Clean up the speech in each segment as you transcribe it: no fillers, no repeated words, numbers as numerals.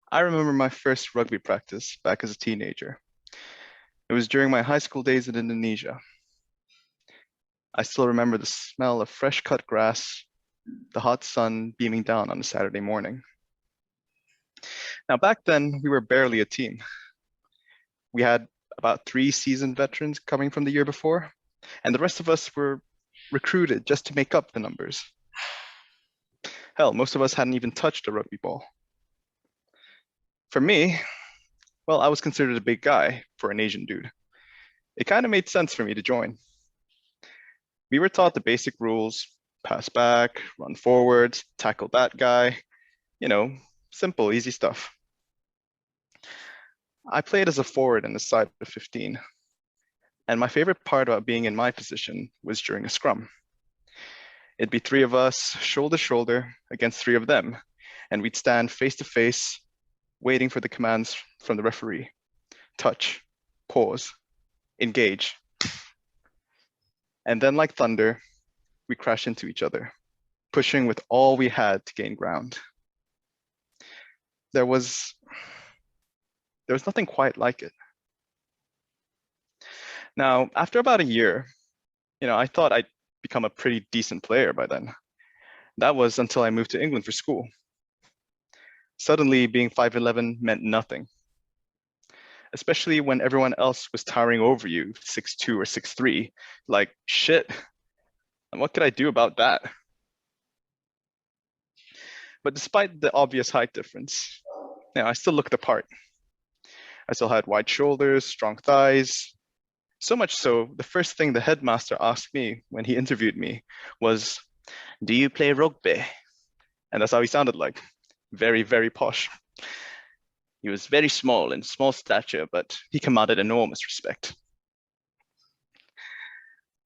I remember my first rugby practice back as a teenager. It was during my high school days in Indonesia. I still remember the smell of fresh cut grass, the hot sun beaming down on a Saturday morning. Now, back then, we were barely a team. We had about three seasoned veterans coming from the year before, and the rest of us were recruited just to make up the numbers. Hell, most of us hadn't even touched a rugby ball. For me, well, I was considered a big guy for an Asian dude. It kind of made sense for me to join. We were taught the basic rules: pass back, run forwards, tackle that guy, you know, simple, easy stuff. I played as a forward in the side of 15, and my favorite part about being in my position was during a scrum. It'd be three of us, shoulder to shoulder, against three of them, and we'd stand face to face, waiting for the commands from the referee. Touch, pause, engage. And then, like thunder, we crash into each other, pushing with all we had to gain ground. There was there was nothing quite like it. Now, after about a year, I thought I'd become a pretty decent player by then. That was until I moved to England for school. Suddenly, being 5'11" meant nothing, especially when everyone else was towering over you, 6'2" or 6'3". Like, shit, and what could I do about that? But despite the obvious height difference, I still looked the part. I still had wide shoulders, strong thighs. So much so, the first thing the headmaster asked me when he interviewed me was, "Do you play rugby?" And that's how he sounded like. Very, very posh. He was very small in small stature, but he commanded enormous respect.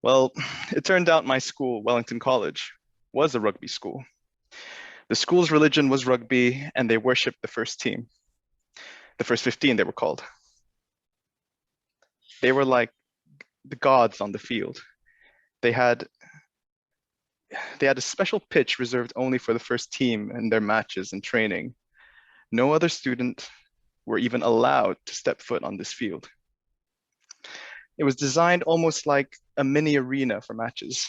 Well, it turned out my school, Wellington College, was a rugby school. The school's religion was rugby, and they worshipped the first team. The first 15, they were called. They were like the gods on the field. They had they had a special pitch reserved only for the first team in their matches and training. No other student were even allowed to step foot on this field. It was designed almost like a mini arena for matches,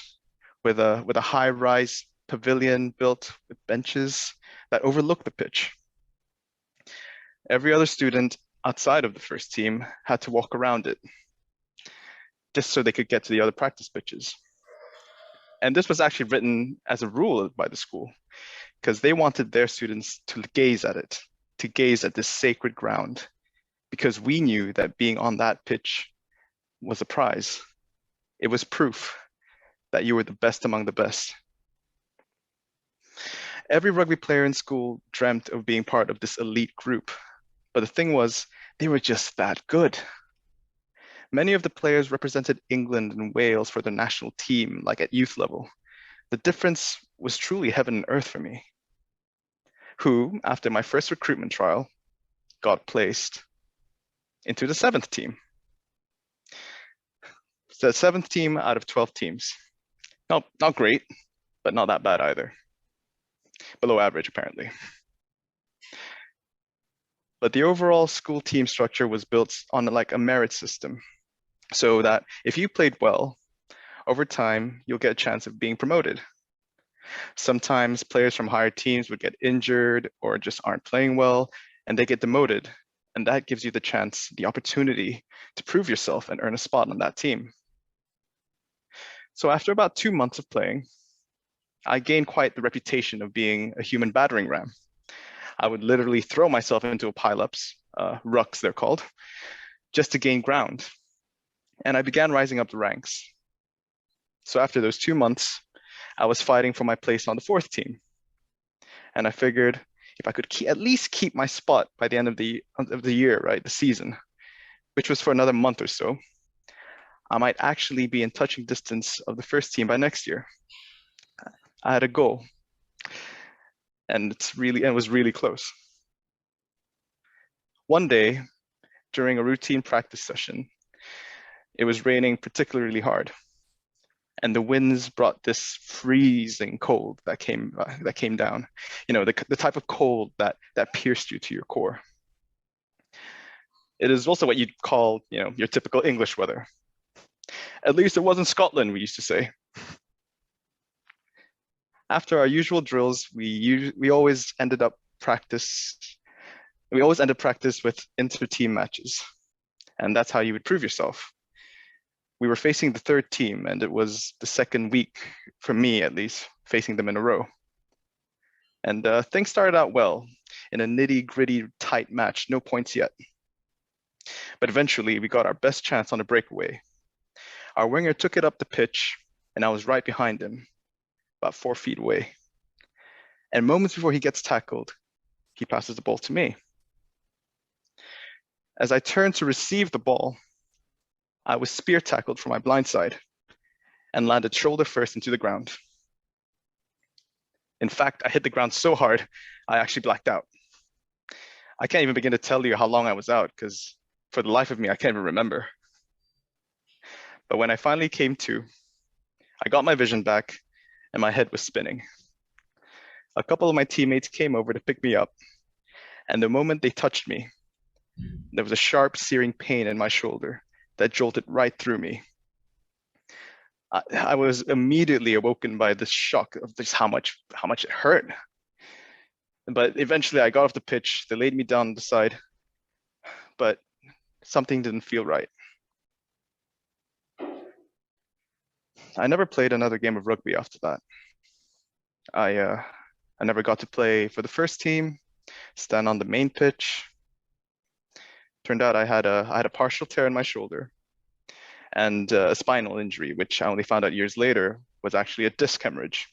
with a high-rise pavilion built with benches that overlooked the pitch. Every other student outside of the first team had to walk around it just so they could get to the other practice pitches. And this was actually written as a rule by the school because they wanted their students to gaze at it, to gaze at this sacred ground, because we knew that being on that pitch was a prize. It was proof that you were the best among the best. Every rugby player in school dreamt of being part of this elite group, but the thing was, they were just that good. Many of the players represented England and Wales for their national team, like at youth level. The difference was truly heaven and earth for me, who, after my first recruitment trial, got placed into the seventh team. The seventh team out of 12 teams. Not great, but not that bad either. Below average, apparently. But the overall school team structure was built on like a merit system, so that if you played well, over time, you'll get a chance of being promoted. Sometimes players from higher teams would get injured or just aren't playing well, and they get demoted. And that gives you the chance, the opportunity to prove yourself and earn a spot on that team. So after about 2 months of playing, I gained quite the reputation of being a human battering ram. I would literally throw myself into a pile-ups, rucks they're called, just to gain ground. And I began rising up the ranks. So after those 2 months, I was fighting for my place on the fourth team. And I figured if I could at least keep my spot by the end of the year, right, the season, which was for another month or so, I might actually be in touching distance of the first team by next year. I had a goal, and it was really close. One day, during a routine practice session, it was raining particularly hard, and the winds brought this freezing cold that came down. You know, the type of cold that pierced you to your core. It is also what you'd call, you know, your typical English weather. At least it wasn't Scotland, we used to say. After our usual drills, we always ended up practice. We always ended practice with inter-team matches, and that's how you would prove yourself. We were facing the third team, and it was the second week, for me at least, facing them in a row. And things started out well in a nitty-gritty, tight match, no points yet. But eventually, we got our best chance on a breakaway. Our winger took it up the pitch, and I was right behind him, about 4 feet away. And moments before he gets tackled, he passes the ball to me. As I turned to receive the ball, I was spear tackled from my blind side and landed shoulder first into the ground. In fact, I hit the ground so hard, I actually blacked out. I can't even begin to tell you how long I was out because for the life of me, I can't even remember. But when I finally came to, I got my vision back and my head was spinning. A couple of my teammates came over to pick me up, and the moment they touched me, there was a sharp, searing pain in my shoulder that jolted right through me. I was immediately awoken by this shock of just how much it hurt. But eventually I got off the pitch, they laid me down on the side, but something didn't feel right. I never played another game of rugby after that. I never got to play for the first team, stand on the main pitch. Turned out I had a partial tear in my shoulder and a spinal injury, which I only found out years later was actually a disc hemorrhage,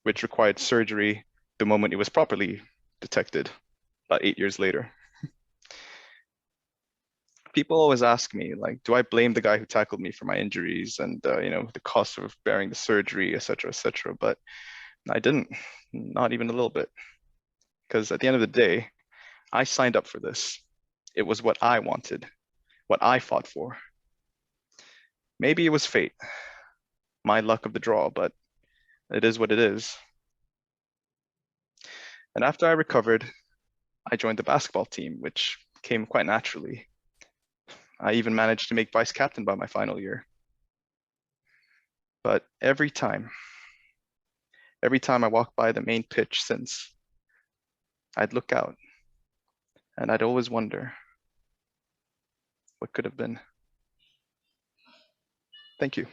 which required surgery the moment it was properly detected, about 8 years later. People always ask me, like, do I blame the guy who tackled me for my injuries and you know, the cost of bearing the surgery, et cetera, but I didn't, not even a little bit. Because at the end of the day, I signed up for this. It was what I wanted, what I fought for. Maybe it was fate, my luck of the draw, but it is what it is. And after I recovered, I joined the basketball team, which came quite naturally. I even managed to make vice captain by my final year. But every time I walked by the main pitch since, I'd look out and I'd always wonder what could have been. Thank you.